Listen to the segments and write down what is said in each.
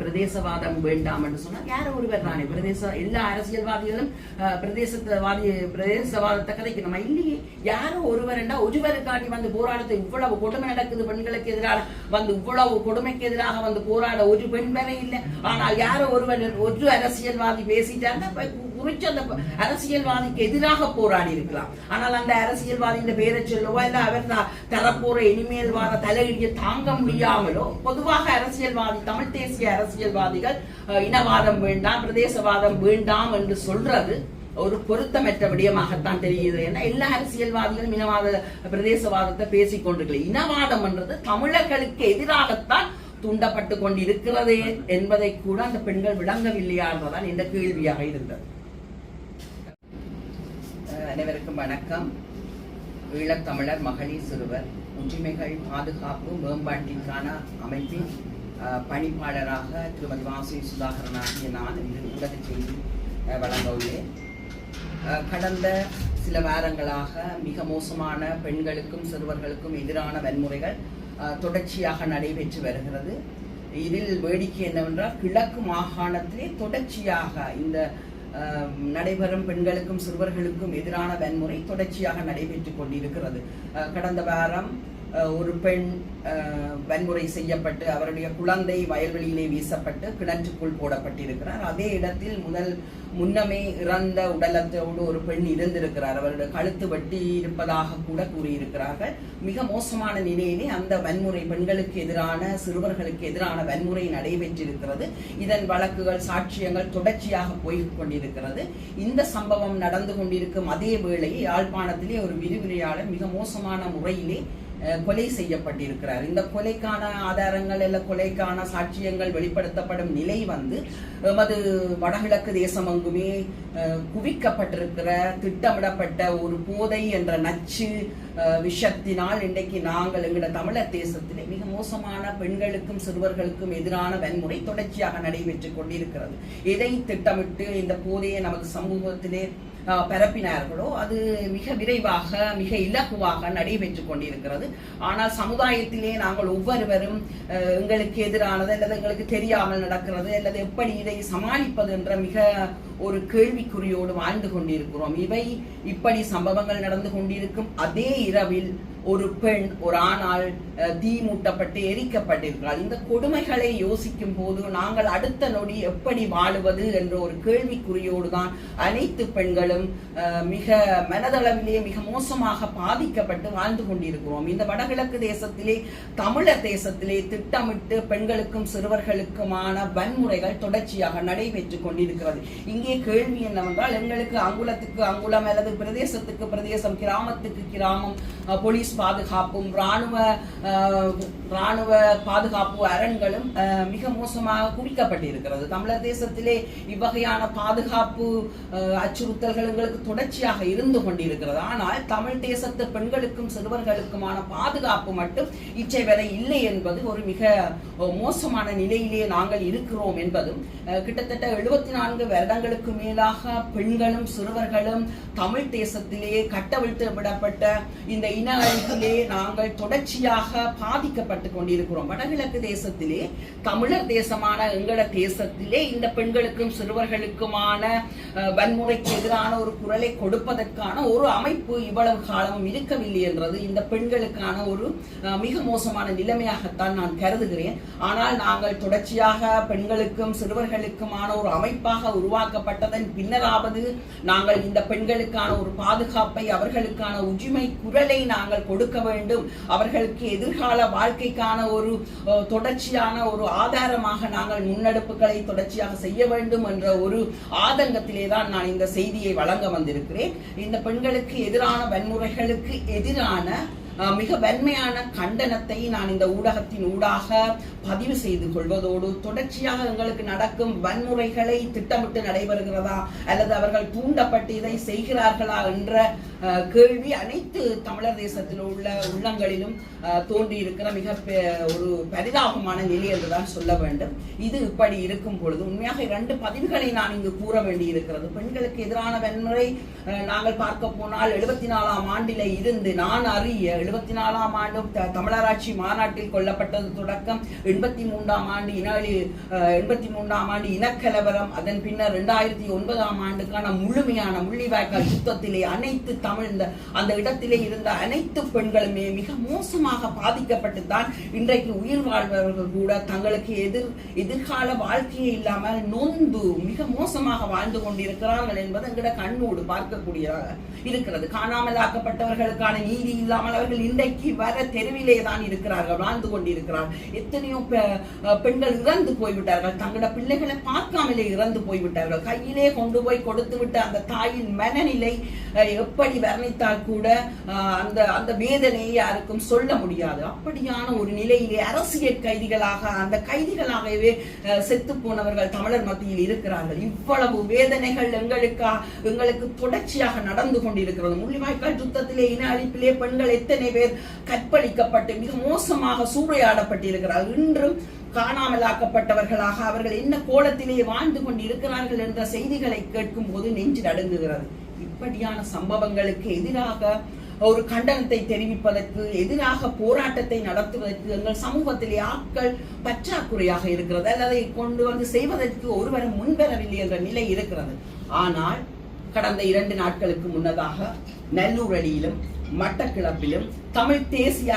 பிரதேசவாதம் வேண்டாம் என்று சொன்னால் யாரோ ஒருவர் தானே எல்லா அரசியல்வாதிகளும் பிரதேசவாதத்தை கதைக்கு நம்ம இல்லையே. யாரோ ஒருவருக்காட்டி வந்து போராட்டத்தை இவ்வளவு கொடுமை நடக்குது பெண்களுக்கு எதிராக வந்து இவ்வளவு கொடுமைக்கு எதிராக வந்து போராட ஒரு பெண் வரை இல்லை. ஆனால் யாரோ ஒரு அரசியல்வாதி பேசிட்டாங்க குறிச்சு அந்த அரசியல்வாதிக்கு எதிராக போராடி இருக்கலாம். ஆனால் அந்த அரசியல்வாதியின் பேரை சொல்லவோ இல்ல அவர் தரப்போற இனிமேல் வார தலையீடியை தாங்க முடியாமலோ பொதுவாக அரசியல்வாதி தமிழ் தேசிய அரசியல்வாதிகள் இனவாதம் வேண்டாம் பிரதேசவாதம் வேண்டாம் என்று சொல்றது ஒரு பொருத்தமற்ற விடயமாகத்தான் தெரியுது. ஏன்னா எல்லா அரசியல்வாதிகளும் இனவாத பிரதேசவாதத்தை பேசிக்கொண்டிருக்கல. இனவாதம் என்றது தமிழர்களுக்கு எதிராகத்தான் தூண்டப்பட்டு கொண்டிருக்கிறது என்பதை கூட அந்த பெண்கள் விளங்கவில்லையா என்பதுதான் இந்த கேள்வியாக இருந்தது. அனைவருக்கும் வணக்கம். ஈழத்தமிழர் மகளிர் சிறுவர் உரிமைகள் பாதுகாப்பு மேம்பாட்டிற்கான அமைப்பின் பணிப்பாளராக திருமதி வாசி சுதாகரனாகிய நான் இந்த ஊடக செய்தி வழங்க உள்ளேன். கடந்த சில வாரங்களாக மிக மோசமான பெண்களுக்கும் சிறுவர்களுக்கும் எதிரான வன்முறைகள் தொடர்ச்சியாக நடைபெற்று வருகிறது. இதில் வேடிக்கை என்னவென்றால் கிழக்கு மாகாணத்திலே தொடர்ச்சியாக இந்த நடைபெறும் பெண்களுக்கும் சிறுவர்களுக்கும் எதிரான வன்முறை தொடர்ச்சியாக நடைபெற்றுக் கொண்டிருக்கிறது. கடந்த வாரம் ஒரு பெண் வன்முறை செய்யப்பட்டு அவருடைய குழந்தை வயல்வெளியிலே வீசப்பட்டு கிணற்றுக்குள் போடப்பட்டிருக்கிறார். அதே இடத்தில் முன்னமே இறந்த உடலத்தோடு ஒரு பெண் இருந்திருக்கிறார். அவருடைய கழுத்து வெட்டி இருப்பதாக கூட கூறியிருக்கிறார்கள். மிக மோசமான நிலையிலே அந்த வன்முறை பெண்களுக்கு எதிரான சிறுவர்களுக்கு எதிரான வன்முறை நடைபெற்றிருக்கிறது. இதன் வழக்குகள் சாட்சியங்கள் தொடர்ச்சியாக போய்க் கொண்டிருக்கிறது. இந்த சம்பவம் நடந்து கொண்டிருக்கும் அதே வேளையில் யாழ்ப்பாணத்திலே ஒரு விரிவுரையாளர் மிக மோசமான முறையிலே கொலை செய்யப்பட்டிருக்கிறார். இந்த கொலைக்கான ஆதாரங்கள் அல்ல கொலைக்கான சாட்சியங்கள் வெளிப்படுத்தப்படும் நிலை வந்து எமது வடகிழக்கு தேசம் அங்குமே குவிக்கப்பட்டிருக்கிற திட்டமிடப்பட்ட ஒரு போதை என்ற நச்சு விஷத்தினால் இன்றைக்கு நாங்கள் எங்களோட தமிழர் தேசத்திலே மிக மோசமான பெண்களுக்கும் சிறுவர்களுக்கும் எதிரான வன்முறை தொடர்ச்சியாக நடைபெற்றுக் கொண்டிருக்கிறது. எதை திட்டமிட்டு இந்த போதையை நமது சமூகத்திலே பரப்பினார்களோ அது மிக விரைவாக மிக இலகுவாக நடைபெற்றுக் கொண்டிருக்கிறது. ஆனால் சமுதாயத்திலே நாங்கள் ஒவ்வொருவரும் எங்களுக்கு எதிரானது அல்லது எங்களுக்கு தெரியாமல் நடக்கிறது அல்லது எப்படி இதை சமாளிப்பது என்ற மிக ஒரு கேள்விக்குறியோடு வாழ்ந்து கொண்டிருக்கிறோம். இப்படி சம்பவங்கள் நடந்து கொண்டிருக்கும் அதே இரவில் ஒரு பெண் ஒரு ஆணால் தீ மூட்டப்பட்டு எரிக்கப்பட்டிருக்கிறாள். இந்த கொடுமைகளை யோசிக்கும் போது நாங்கள் அடுத்த நொடி எப்படி வாழுவது என்ற ஒரு கேள்விக்குறியோடு தான் அனைத்து பெண்களும் மிக மனதளவிலே மிக மோசமாக பாதிக்கப்பட்டு வாழ்ந்து கொண்டிருக்கிறோம். இந்த வடகிழக்கு தேசத்திலே தமிழர் தேசத்திலே திட்டமிட்டு பெண்களுக்கும் சிறுவர்களுக்குமான வன்முறைகள் தொடர்ச்சியாக நடைபெற்றுக் கொண்டிருக்கிறது. இங்கே கேள்வி என்னவென்றால் எங்களுக்கு அங்குலத்துக்கு அங்குலம் அல்லது பிரதேசத்துக்கு பிரதேசம் கிராமத்துக்கு கிராமம் போலீஸ் பாதுகாப்பும் ராணுவ பாதுகாப்பு அரண்களும் மிக மோசமாக குவிக்கப்பட்டிருக்கிறது. தமிழர் தேசத்திலே இவ்வகையான பாதுகாப்பு அச்சுறுத்தல்கள் எங்களுக்கு தொடர்ச்சியாக இருந்து கொண்டிருக்கிறது. ஆனால் தமிழ் தேசத்து பெண்களுக்கும் சிறுவர்களுக்குமான பாதுகாப்பு மட்டும் இச்சை வரை இல்லை என்பது ஒரு மிக மோசமான நிலையிலே நாங்கள் இருக்கிறோம் என்பதும் கிட்டத்தட்ட 74 வருடங்களுக்கு மேலாக பெண்களும் சிறுவர்களும் தமிழ் தேசத்திலே கட்டவிழ்த்து விடப்பட்ட இந்த இன அழிப்பிலே நாங்கள் தொடர்ச்சியாக பாதிக்கப்பட்டு கொண்டிருக்கிறோம். வடகிழக்கு தேசத்திலே தமிழர் தேசமான எங்கள தேசத்திலே இந்த பெண்களுக்கும் சிறுவர்களுக்குமான வன்முறைக்கு எதிரான ஒரு குரலை கொடுப்பதற்கான ஒரு அமைப்பு இவ்வளவு காலமும் இருக்கவில்லை என்றது இந்த பெண்களுக்கான ஒரு மிக மோசமான நிலைமையாகத்தான் நான் கருதுகிறேன். ஆனால் நாங்கள் தொடர்ச்சியாக பெண்களுக்கும் சிறுவர்களுக்குமான ஒரு அமைப்பாக உருவாக்கப்பட்டதன் பின்னராவது நாங்கள் இந்த பெண்களுக்கான ஒரு பாதுகாப்பை அவர்களுக்கான உரிமை குரலை நாங்கள் கொடுக்க வேண்டும். அவர்களுக்கு எதிர்கால வாழ்க்கைக்கான ஒரு தொடர்ச்சியான ஒரு ஆதாரமாக நாங்கள் முன்னெடுப்புகளை தொடர்ச்சியாக செய்ய வேண்டும் என்ற ஒரு ஆதங்கத்திலே தான் நான் இந்த செய்தியை வழங்க வந்திருக்கிறேன். இந்த பெண்களுக்கு எதிரான வன்முறைகளுக்கு எதிரான மிக வன்மையான கண்டனத்தை நான் இந்த ஊடகத்தின் ஊடாக பதிவு செய்து கொள்வதோடு தொடர்ச்சியாக எங்களுக்கு நடக்கும் வன்முறைகளை திட்டமிட்டு நடைபெறுகிறதா அல்லது அவர்கள் தூண்டப்பட்டு இதை செய்கிறார்களா என்ற கேள்வி அனைத்து தமிழர் தேசத்தில் உள்ள உள்ளங்களிலும் தோன்றி இருக்கிற மிக ஒரு பரிதாபமான நிலை என்றுதான் சொல்ல வேண்டும். இது இப்படி இருக்கும் பொழுது உண்மையாக 2 பதிவுகளை நான் இங்கு கூற வேண்டி இருக்கிறது. பெண்களுக்கு எதிரான வன்முறை நாங்கள் பார்க்க போனால் 74ஆம் ஆண்டிலே இருந்து நான் அறிய 74ஆம் ஆண்டு தமிழராட்சி மாநாட்டில் கொல்லப்பட்டது தொடக்கம் 83ஆம் ஆண்டு இனக்கலவரம், அதன் பின்னர் 2009ஆம் ஆண்டுக்கான முழுமையான முள்ளிவாய்க்கால் யுத்தத்திலே அனைத்து அந்த இடத்திலே இருந்த அனைத்து பெண்களுமே மிக மோசமாக பாதிக்கப்பட்டுத்தான் இன்றைக்கு உயிர் வாழ்பவர்கள் கூட தங்களுக்கு எதிர்கால வாழ்க்கையே இல்லாமல் நொந்து மிக மோசமாக வாழ்ந்து கொண்டிருக்கிறார்கள் என்பது எங்கட கண்ணோடு பார்க்கக்கூடியதாக இருக்கிறது. காணாமல் ஆக்கப்பட்டவர்களுக்கான நீதி இல்லாமல் அவர்கள் இன்றைக்கு வர தெருவிலே தான் இருக்கிறார்கள், வாழ்ந்து கொண்டிருக்கிறார்கள். எத்தனையோ பெண்கள் இறந்து போய்விட்டார்கள், தங்களோட பிள்ளைகளை பார்க்காமலே இறந்து போய்விட்டார்கள். கையிலே கொண்டு போய் கொடுத்து விட்ட அந்த தாயின் மனநிலை எப்படி வர்ணித்தால் கூட அந்த வேதனையை யாருக்கும் சொல்ல முடியாது. அப்படியான ஒரு நிலையிலே அரசியல் கைதிகளாக அந்த கைதிகளாகவே செத்து போனவர்கள் தமிழர் மத்தியில் இருக்கிறார்கள். இவ்வளவு வேதனைகள் எங்களுக்கு தொடர்ச்சியாக நடந்து கொண்டிருக்கிறது. முள்ளிவாய்க்கால் யுத்தத்திலே இன அழிப்பிலே பெண்கள் எத்தனை பேர் கற்பழிக்கப்பட்டு மிக மோசமாக சூறையாடப்பட்டிருக்கிறார்கள். இன்றும் காணாமலாக்கப்பட்டவர்களாக அவர்கள் என்ன கோலத்திலே வாழ்ந்து கொண்டிருக்கிறார்கள் என்ற செய்திகளை கேட்கும் போது நெஞ்சு நடுங்குகிறது. இப்படியான சம்பவங்களுக்கு எதிராக ஒரு கண்டனத்தை தெரிவிப்பதற்கு, எதிராக போராட்டத்தை நடத்துவதற்கு எங்கள் சமூகத்திலே ஆட்கள் பற்றாக்குறையாக இருக்கிறது, அல்லதை கொண்டு வந்து செய்வதற்கு ஒருவரும் முன்வரவில்லை என்ற நிலை இருக்கிறது. ஆனால் கடந்த 2 நாட்களுக்கு முன்னதாக நல்லூரடியிலும் மட்டக்கிளப்பிலும் தமிழ் தேசிய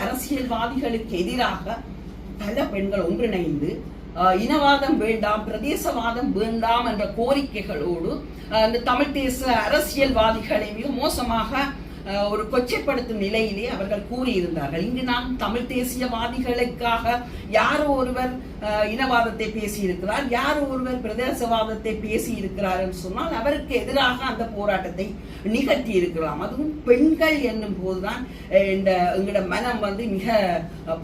அரசியல்வாதிகளுக்கு எதிராக பல பெண்கள் ஒன்றிணைந்து இனவாதம் வேண்டாம், பிரதேசவாதம் வேண்டாம் என்ற கோரிக்கைகளோடு அந்த தமிழ் தேச அரசியல்வாதிகளை மிக மோசமாக ஒரு கொச்சைப்படுத்தும் நிலையிலே அவர்கள் கூறியிருந்தார்கள். இங்கு நான் தமிழ் தேசியவாதிகளுக்காக யாரோ ஒருவர் இனவாதத்தை பேசியிருக்கிறார், யாரோ ஒருவர் பிரதேசவாதத்தை பேசி இருக்கிறார் என்று சொன்னால் அவருக்கு எதிராக அந்த போராட்டத்தை நிகழ்த்தி இருக்கலாம். அதுவும் பெண்கள் என்னும் போதுதான் எங்களோட மனம் மிக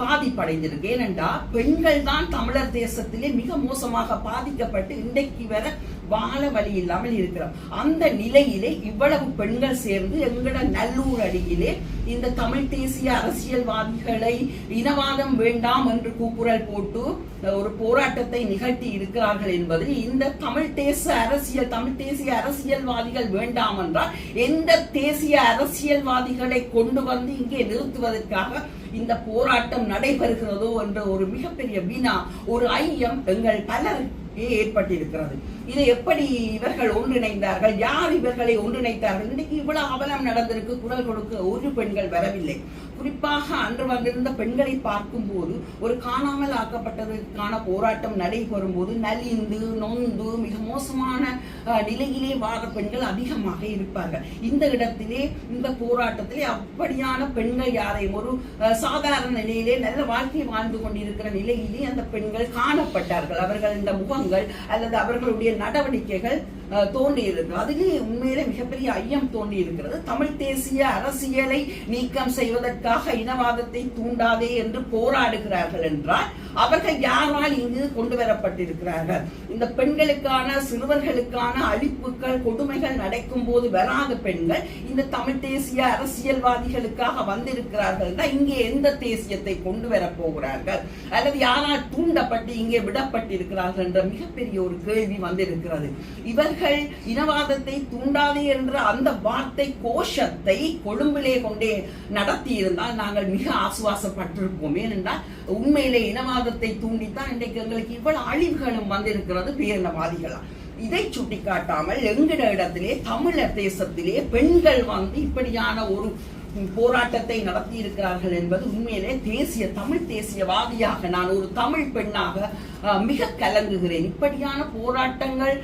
பாதிப்படைந்திருக்கு. ஏனென்றால் பெண்கள் தான் தமிழர் தேசத்திலே மிக மோசமாக பாதிக்கப்பட்டு இன்றைக்கு வர வாழ வழி இல்லாமல் இருக்கிறோம். அந்த நிலையிலே இவ்வளவு பெண்கள் சேர்ந்து எங்களோட நல்லூர் அடியிலே இந்த தமிழ் தேசிய அரசியல்வாதிகளை இனவாதம் வேண்டாம் என்று கூக்குரல் போட்டு ஒரு போராட்டத்தை நிகழ்த்தி இருக்கிறார்கள் என்பது இந்த தமிழ் தேசிய அரசியல்வாதிகள் வேண்டாம் என்றால் எந்த தேசிய அரசியல்வாதிகளை கொண்டு வந்து இங்கே நிறுத்துவதற்காக இந்த போராட்டம் நடைபெறுகிறதோ என்ற ஒரு மிகப்பெரிய வினா, ஒரு ஐயம் எங்கள் பலர் ஏற்பட்டிருக்கிறது. இதை எப்படி இவர்கள் ஒன்றிணைந்தார்கள், யார் இவர்களை ஒன்றிணைத்தார்கள்? இன்றைக்கு இவ்வளவு அவலம் நடந்திருக்கு, குரல் கொடுக்க ஒரு பெண்கள் வரவில்லை. குறிப்பாக அன்று வந்திருந்த பெண்களை பார்க்கும் போது ஒரு காணாமல் ஆக்கப்பட்டதற்கான போராட்டம் நடைபெறும் போது நலிந்து நொந்து மிக மோசமான நிலையிலே வாழ பெண்கள் அதிகமாக இருப்பார்கள். இந்த இடத்திலே இந்த போராட்டத்திலே அப்படியான பெண்கள் யாரையும் ஒரு சாதாரண நிலையிலே நல்ல வாழ்க்கை வாழ்ந்து கொண்டிருக்கிற நிலையிலே அந்த பெண்கள் காணப்பட்டார்கள். அவர்கள் இந்த முகங்கள் அல்லது அவர்களுடைய நடவடிக்கைகள் தோன்றி இருக்கிறது. அதிலே உண்மையிலே மிகப்பெரிய ஐயம் தோன்றி இருக்கிறது. தமிழ் தேசிய அரசியலை நீக்கம் செய்வதற்காக இனவாதத்தை தூண்டாதே என்று போராடுகிறார்கள் என்றால் அவர்கள் யாரால் இங்கு கொண்டு வரப்பட்டிருக்கிறார்கள்? இந்த பெண்களுக்கான சிறுவர்களுக்கான அழிப்புகள் கொடுமைகள் நடக்கும் போது வராத பெண்கள் இந்த தமிழ் தேசிய அரசியல்வாதிகளுக்காக வந்திருக்கிறார்கள். இங்கே எந்த தேசியத்தை கொண்டு வரப் போகிறார்கள் அல்லது யாரால் தூண்டப்பட்டு இங்கே விடப்பட்டிருக்கிறார்கள் என்ற மிகப்பெரிய ஒரு கேள்வி வந்திருக்கிறது. இவர்கள் இனவாதத்தை தூண்டாதே என்ற அந்த வார்த்தை கோஷத்தை கொழும்பிலே கொண்டே நடத்தி இருந்தால் நாங்கள் மிக ஆசுவாசப்பட்டிருப்போம். ஏனென்றால் உண்மையிலே இனவாதத்தை தூண்டித்தான் இன்றைக்கு எங்களுக்கு இவ்வளவு அழிவுகளும் வந்திருக்கிறது பேரினவாதிகளா. இதை சுட்டிக்காட்டாமல் எங்கிற இடத்திலே தமிழர் தேசத்திலே பெண்கள் இப்படியான ஒரு போராட்டத்தை நடத்தி இருக்கிறார்கள் என்பது உண்மையிலே தமிழ் தேசியவாதியாக நான் ஒரு தமிழ் பெண்ணாக மிக கலங்குகிறேன். இப்படியான போராட்டங்கள்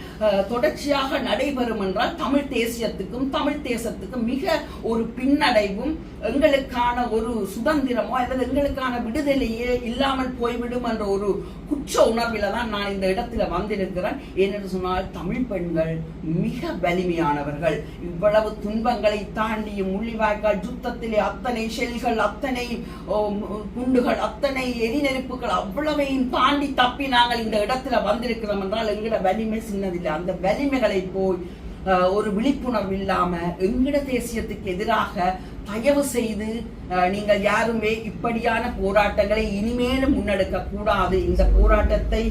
தொடர்ச்சியாக நடைபெறும் என்றால் தமிழ் தேசியத்துக்கும் தமிழ் தேசத்துக்கும் மிக ஒரு பின்னடைவும் எங்களுக்கான ஒரு சுதந்திரமோ அல்லது எங்களுக்கான விடுதலையே இல்லாமல் போய்விடும் என்ற ஒரு குற்ற உணர்வில தான் நான் இந்த இடத்துல வந்திருக்கிறேன். ஏனென்று சொன்னால் தமிழ் பெண்கள் மிக வலிமையானவர்கள். இவ்வளவு துன்பங்களை தாண்டிய முள்ளிவாய்க்கால் யுத்தத்திலே அத்தனை ஷெல்கள், அத்தனை குண்டுகள், அத்தனை எரிநெருப்புகள் அவ்வளவையும் தாண்டி தப்பி நாங்கள் இந்த இடத்துல வந்திருக்கிறோம் என்றால் எங்களோட வலிமை சின்னதில்லை. அந்த வலிமைகளை போய் ஒரு விழிப்புணர்வு இல்லாம எங்கட தேசியத்துக்கு எதிராக தயவு செய்து நீங்கள் யாருமே இப்படியான போராட்டங்களை இனிமேலும் முன்னெடுக்க கூடாது. இந்த போராட்டத்தை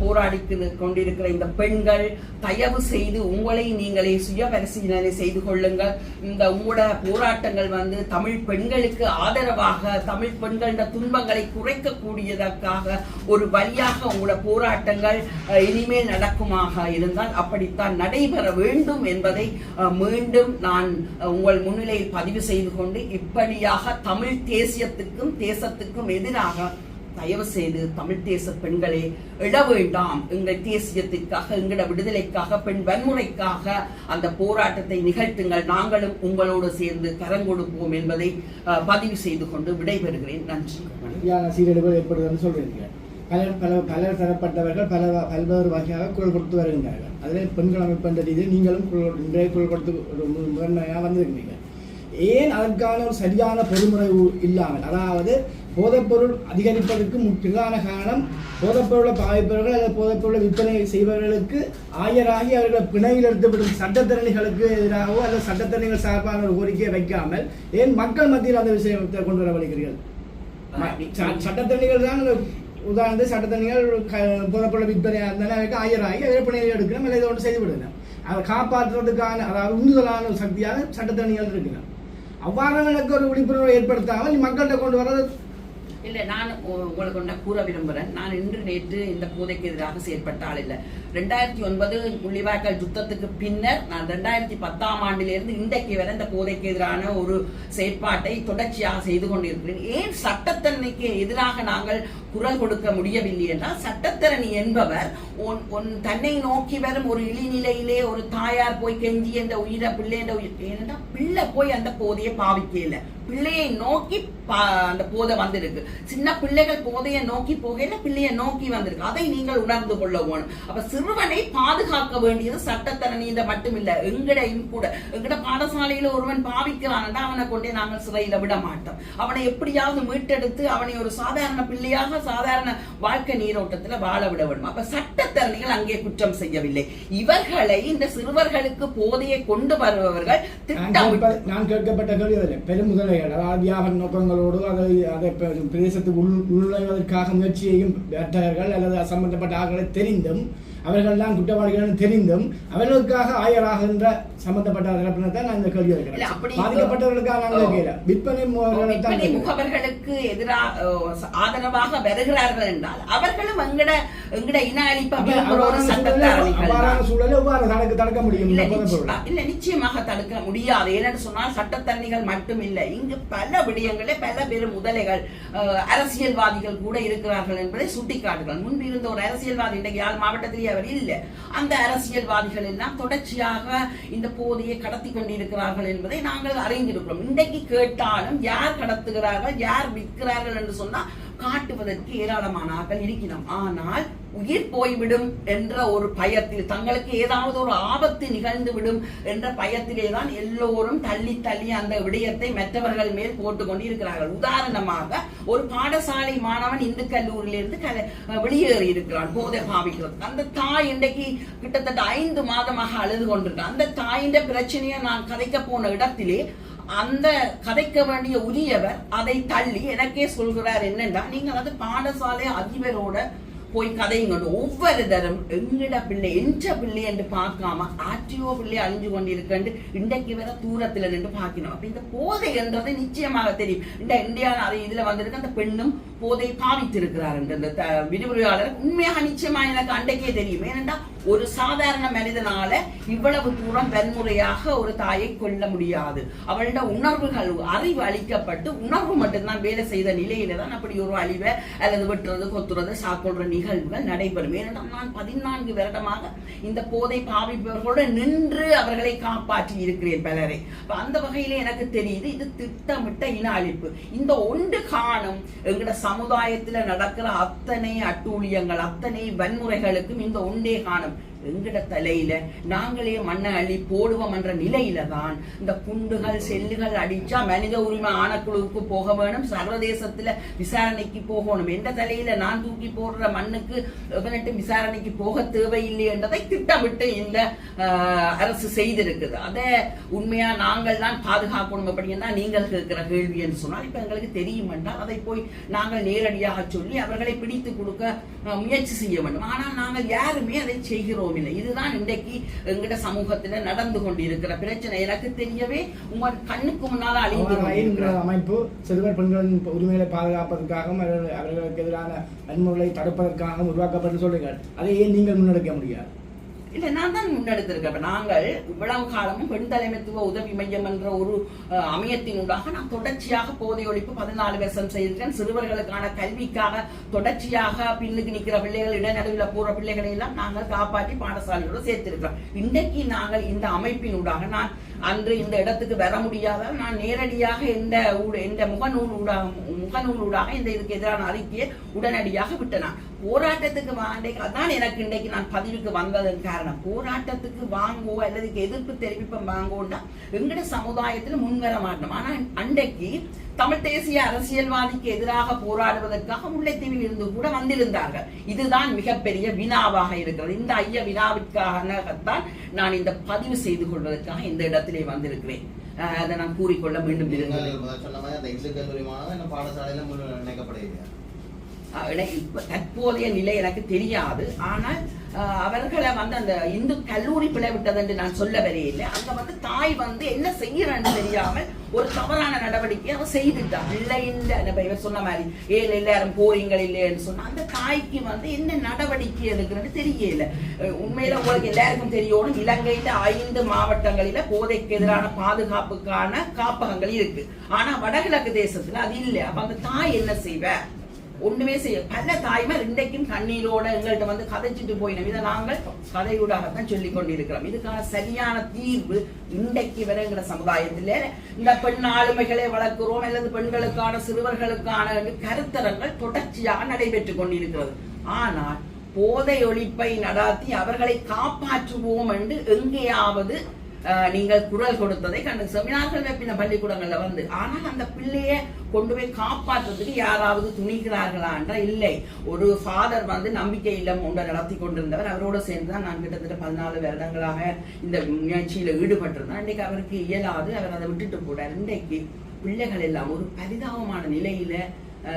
போராடி கொண்டிருக்கிற இந்த பெண்கள் தயவு செய்து உங்களை நீங்களே சுய பரிசீலனை செய்து கொள்ளுங்கள். இந்த உங்களோட போராட்டங்கள் தமிழ் பெண்களுக்கு ஆதரவாக, தமிழ் பெண்களோட துன்பங்களை குறைக்கக்கூடியதற்காக ஒரு வழியாக உங்களோட போராட்டங்கள் இனிமேல் நடக்குமாக இருந்தால் அப்படித்தான் நடைபெற வேண்டும் என்பதை மீண்டும் நான் உங்கள் முன்னிலையில் பதிவு செய்து கொண்டு, இப்படியாக தமிழ் தேசியத்துக்கும் தேசத்துக்கும் எதிராக தயவு செய்து தமிழ் தேச பெண்களே இட வேண்டாம். எங்கள் தேசியத்திற்காக, எங்களோட விடுதலைக்காக, பெண் வன்முறைக்காக அந்த போராட்டத்தை நிகழ்த்துங்கள். நாங்களும் உங்களோடு சேர்ந்து கரம் கொடுப்போம் என்பதை பதிவு செய்து கொண்டு விடைபெறுகிறேன். நன்றி. சீரழிவுகள் ஏற்படுதுன்னு சொல்றீங்க. பலர் தரப்பட்டவர்கள் பல்வேறு வகையாக குரல் கொடுத்து வருகின்றார்கள். அதில் பெண்கள் அமைப்பு என்ற ரீதியில் நீங்களும் இன்றைய குரல் கொடுத்து முதன்மையாக வந்திருக்கிறீங்க. ஏன் அதற்கான ஒரு சரியான பொறிமுறை இல்லாமல், அதாவது போதைப்பொருள் அதிகரிப்பதற்கு பிரதான காரணம் போதைப்பொருளை பாவிப்பவர்கள் அல்லது போதைப்பொருளை விற்பனை செய்பவர்களுக்கு ஆயராகி அவர்களை பிணையில் எடுத்துவிடும் சட்டத்தரணிகளுக்கு எதிராகவோ அல்லது சட்டத்தரணிகள் சார்பான ஒரு கோரிக்கையை வைக்காமல் ஏன் மக்கள் மத்தியில் அந்த விஷயத்தை கொண்டு வர வலிக்கிறீர்கள்? சட்டத்தரணிகள் தான் உதாரணத்துக்கு சட்டத்தரணிகள் போதைப்பொருளை விற்பனையாக இருந்தாலும் ஆயராகி அவரை பிணையில் எடுக்கணும், இல்லை இதை ஒன்று செய்து விடுங்க. அதை காப்பாற்றுறதுக்கான, அதாவது உந்துதலான ஒரு சக்தியாக சட்டத்தரணிகள் இருக்கிறார். அவ்வாறான எனக்கு ஒரு விழிப்புணர்வை ஏற்படுத்தாமல் மக்கள்கிட்ட கொண்டு வர்றது இல்லை. நான் உங்களுக்கு ஒன்றை கூற விரும்புகிறேன். நான் இன்று நேற்று இந்த போதைக்கு எதிராக செயற்பட்ட ஆள் இல்லை. 2009 முள்ளிவாய்க்கால் யுத்தத்துக்கு பின்னர் நான் 2010ஆம் ஆண்டிலிருந்து இன்றைக்கு வரை இந்த போதைக்கு எதிரான ஒரு செயற்பாட்டை தொடர்ச்சியாக செய்து கொண்டிருக்கிறேன். ஏன் சட்டத்தரணிக்கு எதிராக நாங்கள் குரல் கொடுக்க முடியவில்லை என்றால், சட்டத்தரணி என்பவர் தன்னை நோக்கி வரும் ஒரு இழிநிலையிலே ஒரு தாயார் போய் கெஞ்சி என்ற உயிரை பிள்ளை என்ற உயிர், ஏனென்றால் பிள்ளை போய் அந்த போதையை பாவிக்கல, பிள்ளையை நோக்கி அந்த போதை வந்திருக்கு. சின்ன பிள்ளைகள் போதையை நோக்கி போகையில பிள்ளையை நோக்கி வந்திருக்கு. அதை நீங்கள் உணர்ந்து கொள்ள வேணும். அப்ப சிறுவனை பாதுகாக்க வேண்டியது சட்டத்தரணியில மட்டுமில்லை, எங்கடையும் கூட. எங்கட பாடசாலையில ஒருவன் பாவிக்கிறான், அவனை கொண்டே நாங்கள் சிறையில விட மாட்டோம். அவனை எப்படியாவது மீட்டெடுத்து அவனை ஒரு சாதாரண பிள்ளையாக சாதாரண வாழ்க்கை நீரோட்டத்துல வாழ விட வேண்டும். அப்ப சட்டத்தரணிகள் அங்கே குற்றம் செய்யவில்லை. இவர்களை, இந்த சிறுவர்களுக்கு போதையை கொண்டு வருபவர்கள் நான் கேட்கப்பட்ட கேள்வி பெரும் முதலைகள், அதாவது வியாபார நோக்கங்களோடு அதை பிரதேசத்துக்கு உள்நுழைவதற்காக முயற்சியையும் வர்த்தகர்கள் அல்லது சம்பந்தப்பட்ட ஆட்களை தெரிந்தும் அவர்கள் தான் குற்றவாளிகள் தெரிந்தும் அவர்களுக்காக ஆயராகின்ற சம்பந்தப்பட்ட தரப்பினர் நான் இந்த கேள்வி வைக்கிறேன். பாதிக்கப்பட்டவர்களுக்காக விற்பனை முகவர்களுக்கு எதிராக ஆதரவாக வருகிறார்கள் என்றால் அவர்களும் எங்கட இன சூழலை தடுக்க முடியும் இல்ல, நிச்சயமாக தடுக்க முடியாது. ஏன்னு சொன்னால் சட்டத்தரணிகள் மட்டும் இல்லை, இங்கு பல விடயங்களே பல பேர் முதலைகள் அரசியல்வாதிகள் கூட இருக்கிறார்கள் என்பதை சுட்டிக்காட்டுகிறார். முன்பு இருந்த ஒரு அரசியல்வாதி இன்றைக்கு யாழ் மாவட்டத்திலேயே அவர் இல்லை. அந்த அரசியல்வாதிகள் எல்லாம் தொடர்ச்சியாக இந்த போதையை கடத்தி கொண்டிருக்கிறார்கள் என்பதை நாங்கள் அறிந்திருக்கிறோம். இன்றைக்கு கேட்டாலும் யார் கடத்துகிறார்கள், யார் விற்கிறார்கள் என்று சொன்னால் காட்டுவதற்கு ஏராளமான ஆட்கள் இருக்கிறோம். ஆனால் உயிர் போய்விடும் என்ற ஒரு பயத்தில், தங்களுக்கு ஏதாவது ஒரு ஆபத்து நிகழ்ந்து விடும் என்ற பயத்திலேதான் எல்லோரும் தள்ளி தள்ளி அந்த விடயத்தை மற்றவர்கள் மேல் போட்டுக் கொண்டு இருக்கிறார்கள். உதாரணமாக ஒரு பாடசாலை மாணவன் இந்து கல்லூரியிலிருந்து வெளியேறி இருக்கிறான் போதை பாவிக்கிறது. அந்த தாய் இன்றைக்கு கிட்டத்தட்ட 5 மாதமாக அழுது கொண்டிருக்கிறார். அந்த தாயின் பிரச்சனையை நான் கதைக்க போன இடத்திலே அந்த கதைக்க வேண்டிய உரியவர் அதை தள்ளி எனக்கே சொல்கிறார், என்னன்னா நீங்கள் அது பாடசாலை அதிபரோட போய் கதையுங்க. ஒவ்வொரு தரம் எங்கட பிள்ளை என்ற பிள்ளை என்று பார்க்காம ஆர்டிஓ பிள்ளை அழிஞ்சு கொண்டிருக்கண்டு இன்றைக்கு வேற தூரத்துல நின்று பார்க்கணும். அப்ப இந்த போதை என்றது நிச்சயமாக தெரியும். இந்த இந்தியா இதுல வந்திருக்கு அந்த பெண்ணும் போதை பாவித்திருக்கிறார் என்ற இந்த விரிவுரையாளர் உண்மையாக நிச்சயமா எனக்கு அன்றைக்கே தெரியும். ஏனென்றா ஒரு சாதாரண மனிதனால இவ்வளவு தூரம் வன்முறையாக ஒரு தாயை கொள்ள முடியாது. அவளோட உணர்வுகள் அறிவு அளிக்கப்பட்டு உணர்வு மட்டும்தான் வேலை செய்த நிலையில தான் அப்படி ஒரு அழிவை அல்லது வெட்டுறது கொத்துறது சாக்கொள்ற நிகழ்வுகள் நடைபெறும். ஏனென்றால் நான் 14 வருடமாக இந்த போதை பாவிப்பவர்களோடு நின்று அவர்களை காப்பாற்றி இருக்கிறேன் பலரை. அந்த வகையில எனக்கு தெரியுது இது திட்டமிட்ட இன அழிப்பு. இந்த ஒன்று காணும் எங்கட சமுதாயத்துல நடக்கிற அத்தனை அட்டூழியங்கள் அத்தனை வன்முறைகளுக்கும் இந்த ஒன்றே காணும். எங்கட தலையில நாங்களே மண்ணை அள்ளி போடுவோம் என்ற நிலையில தான் இந்த குண்டுகள் செல்லுகள் அடிச்சா மனித உரிமை ஆணைக்குழுவுக்கு போக வேணும், சர்வதேசத்துல விசாரணைக்கு போகணும். எந்த தலையில நான் தூக்கி போடுற மண்ணுக்கு விசாரணைக்கு போக தேவையில்லை என்றதை திட்டமிட்டு இந்த அரசு செய்திருக்குது. அதை உண்மையா நாங்கள் தான் பாதுகாக்கணும் அப்படின்னா நீங்கள் கேட்கிற கேள்வி என்று சொன்னால் இப்ப எங்களுக்கு தெரியும் என்றால் அதை போய் நாங்கள் நேரடியாக சொல்லி அவர்களை பிடித்து கொடுக்க முயற்சி செய்ய வேண்டும். ஆனால் நாங்கள் யாருமே அதை செய்கிறோம் இல்லை. இதுதான் இன்றைக்கு எங்கட சமூகத்துல நடந்து கொண்டிருக்கிற பிரச்சனை. எனக்கு தெரியவே உங்கள் கண்ணுக்கு முன்னால அழிந்து அமைப்பு சிறுவர் பெண்களின் உரிமைகளை பாதுகாப்பதற்காகவும் அவர்களுக்கு எதிரான வன்முறைகளை தடுப்பதற்காகவும் உருவாக்கப்பட்டு சொல்லுங்கள். அதை ஏன் நீங்கள் முன்னெடுக்க முடியாது? இல்ல நான் தான் முன்னெடுத்திருக்கேன். நாங்கள் இவ்வளவு காலமும் பெண் தலைமைத்துவ உதவி மையம் என்ற ஒரு அமையத்தினூடாக நான் தொடர்ச்சியாக போதை ஒழிப்பு 14 வருஷம் செய்திருக்கேன். சிறுவர்களுக்கான கல்விக்காக தொடர்ச்சியாக பின்னுக்கு நிற்கிற பிள்ளைகள், இடைநடுவில் போற பிள்ளைகளை எல்லாம் நாங்கள் காப்பாற்றி பாடசாலையோடு சேர்த்திருக்கிறோம். இன்றைக்கு நாங்கள் இந்த அமைப்பினூடாக நான் அன்று இந்த இடத்துக்கு வர முடியாத நான் நேரடியாக இந்த முகநூலூடாக இந்த இதுக்கு எதிரான அறிக்கையை உடனடியாக விட்டேன். போராட்டத்துக்கு அதான் எனக்கு இன்றைக்கு நான் பதிவுக்கு வந்ததன் காரணம். போராட்டத்துக்கு வாங்கோ அல்லது எதிர்ப்பு தெரிவிப்போம் வாங்கோன்னா எங்கட சமுதாயத்தில் முன்வர மாட்டோம். ஆனா அன்றைக்கு தமிழ் தேசிய அரசியல்வாதிக்கு எதிராக போராடுவதற்காக முல்லைத்தீவில் இருந்து கூட வந்திருந்தார்கள். இதுதான் மிகப்பெரிய வினாவாக இருக்கிறது. இந்த ஐய வினாவிற்காகத்தான் நான் இந்த பதிவு செய்து கொள்வதற்காக இந்த இடத்திலே வந்திருக்கிறேன். அதை நான் கூறிக்கொள்ள மீண்டும் தற்போதைய நிலை எனக்கு தெரியாது. ஆனால் அவர்களை அந்த இந்து கல்லூரி பிளவிட்டது என்று நான் சொல்ல வரையில்லை. அங்க தாய் என்ன செய்யறன்னு தெரியாமல் ஒரு தவறான நடவடிக்கை அவ செய்துட்டா. இல்லை இவர் சொன்ன மாதிரி ஏன் எல்லாரும் போறீங்கள் இல்லைன்னு சொன்னா அந்த தாய்க்கு என்ன நடவடிக்கை எடுக்கிறது தெரியல. உண்மையில உங்களுக்கு எல்லாருக்கும் தெரியணும், இலங்கையில 5 மாவட்டங்களில போதைக்கு எதிரான பாதுகாப்புக்கான காப்பகங்கள் இருக்கு. ஆனா வடகிழக்கு தேசத்துல அது இல்லை. அப்ப அந்த தாய் என்ன செய்வ? ஒண்ணுமே செய்ய. பல தாய்மார் இன்றைக்கும் கண்ணீரோட எங்கள்கிட்ட கதைச்சிட்டு போயினோம். இதை நாங்கள் கதையூடாகத்தான் சொல்லிக் கொண்டிருக்கிறோம். இதுக்கான சரியான தீர்வு இன்றைக்கு வருகிற சமுதாயத்தில இந்த பெண் ஆளுமைகளை வளர்க்கிறோம் அல்லது பெண்களுக்கான சிறுவர்களுக்கான கருத்தரங்கள் தொடர்ச்சியாக நடைபெற்றுக் கொண்டிருக்கிறது. ஆனால் போதை ஒழிப்பை நடாத்தி அவர்களை காப்பாற்றுவோம் என்று எங்கேயாவது நீங்கள் குரல் கொடுத்ததை கண்டு செமினார்கள் வைப்பின பள்ளிக்கூடங்கள்ல ஆனால் அந்த பிள்ளைய கொண்டு போய் காப்பாற்றுறதுக்கு யாராவது துணிகிறார்களா என்றால் இல்லை. ஒரு ஃபாதர் நம்பிக்கை இல்லம் ஒன்றை நடத்தி கொண்டிருந்தவர். அவரோட சேர்ந்துதான் நான் கிட்டத்தட்ட 14 வருடங்களாக இந்த முயற்சியில ஈடுபட்டிருந்தேன். இன்றைக்கு அவருக்கு இயலாது, அவர் அதை விட்டுட்டு போட்டார். இன்றைக்கு பிள்ளைகள் எல்லாம் ஒரு பரிதாபமான நிலையில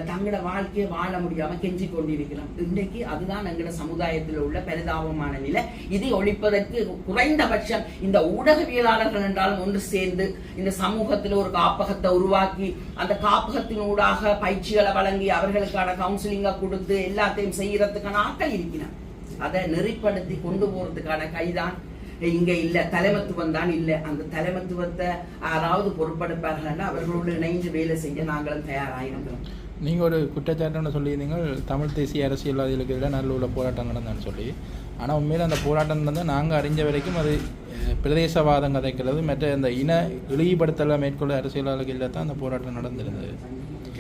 தங்களோட வாழ்க்கையை வாழ முடியாம கெஞ்சி கொண்டிருக்கிறோம். இன்றைக்கு அதுதான் எங்களோட சமுதாயத்தில் உள்ள பரிதாபமான நிலை. இதை ஒழிப்பதற்கு குறைந்தபட்சம் இந்த ஊடகவியலாளர்கள் என்றாலும் ஒன்று சேர்ந்து இந்த சமூகத்தில் ஒரு காப்பகத்தை உருவாக்கி அந்த காப்பகத்தினூடாக பயிற்சிகளை வழங்கி அவர்களுக்கான கவுன்சிலிங்கை கொடுத்து எல்லாத்தையும் செய்யறதுக்கான ஆட்கள் இருக்கிறார். அதை நெறிப்படுத்தி கொண்டு போறதுக்கான கைதான் இங்க இல்ல. தலைமத்துவம் தான் இல்ல. அந்த தலைமத்துவத்தை யாராவது பொறுப்பெடுப்பார்கள் அவர்களோடு இணைந்து வேலை செய்ய நாங்களும் தயாராகிறோம். நீங்கள் ஒரு குற்றச்சாட்டுன்னு சொல்லியிருந்தீங்க, தமிழ் தேசிய அரசியல்வாதிகளுக்கு எதிராக நல்ல உள்ள போராட்டம் நடந்தான்னு சொல்லி. ஆனால் உண்மையில் அந்த போராட்டம் நடந்தால் நாங்கள் அறிஞ்ச வரைக்கும் அது பிரதேசவாதம் கதைக்கிறது மற்ற இந்த இன இழிவுபடுத்தலை மேற்கொள்ள அரசியல்வாதிகள் இல்லை தான் அந்த போராட்டம் நடந்திருந்தது.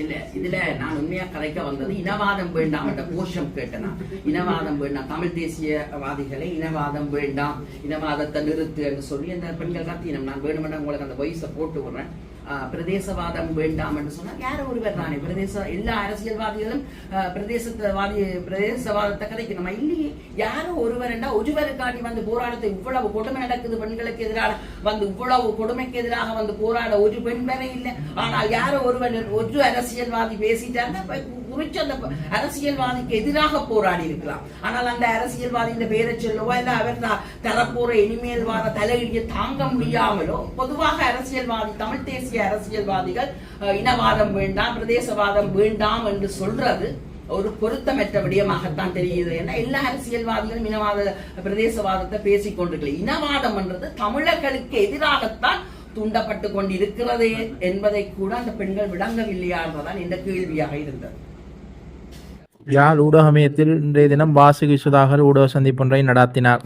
இல்ல இதுல நான் உண்மையா கதைக்க வந்தது இனவாதம் வேண்டாம் என்ற கோஷம் கேட்டனா. இனவாதம் வேண்டாம், தமிழ் தேசியவாதிகளை இனவாதம் வேண்டாம், இனவாதத்தை நிறுத்து என்று சொல்லி அந்த பெண்கள் கத்தினம். நான் வேணுமென்னா உங்களுக்கு அந்த வயசை போட்டு விடுறேன். பிரதேசவாதம் வேண்டாம் என்று சொன்னால் யாரும் ஒருவர் தானே எல்லா அரசியல்வாதிகளும் பிரதேசவாதத்தை கதைக்கணும் இல்லையே. யாரும் ஒருவர் என்றா ஒருவருக்காட்டி போராட்டத்தை இவ்வளவு கொடுமை நடக்குது பெண்களுக்கு எதிராக இவ்வளவு கொடுமைக்கு எதிராக போராட ஒரு பெண் வரை இல்லை. ஆனால் யாரோ ஒரு அரசியல்வாதி பேசிட்டாருன்னா குறிச்சு அந்த அரசியல்வாதிக்கு எதிராக போராடி இருக்கலாம். ஆனால் அந்த அரசியல்வாதி பேரை சொல்லவோ இல்ல அவர் தரப்போற இனிமேல் வார தலையிடியை தாங்க முடியாமலோ பொதுவாக அரசியல்வாதி தமிழ் தேசிய அரசியல்வாதிகள் இனவாதம் வேண்டாம் பிரதேசவாதம் வேண்டாம் என்று சொல்றது ஒரு பொருத்தமற்ற விடயமாகத்தான் தெரியுது. ஏன்னா எல்லா அரசியல்வாதிகளும் இனவாத பிரதேசவாதத்தை பேசிக் கொண்டிருக்கல. இனவாதம் என்றது தமிழர்களுக்கு எதிராகத்தான் தூண்டப்பட்டு கொண்டிருக்கிறது என்பதை கூட அந்த பெண்கள் விளங்கவில்லையா என்பதுதான் இந்த கேள்வியாக இருந்தது. யாழ் ஊடக மையத்தில் இன்றைய தினம் வாசுகி சுதாகர் ஊடக சந்திப்பொன்றை நடாத்தினார்.